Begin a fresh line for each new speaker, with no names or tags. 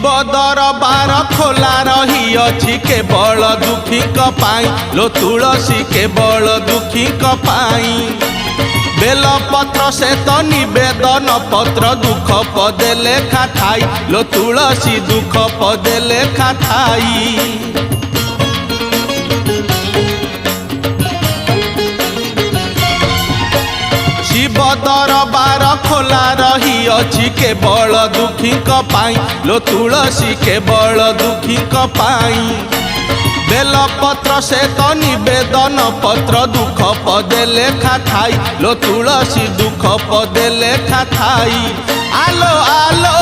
शिव दरबार खोला रही अछि केवल दुखी पाई लो तुलसी केवल दुखी पाई बेलपत्र से तो निवेदन पत्र दुख पदे लेखा थाई लो तुलसी दुख पदे लेखा थाई। शिव दरबार खोला रही अछि केवल दुखी पाई लो तुलसी केवल दुखी पाई बेलपत्र से तो निवेदन पत्र दुख पदे लेखा थाई लो तुलसी दुख पदे लेखा थाई। आलो आलो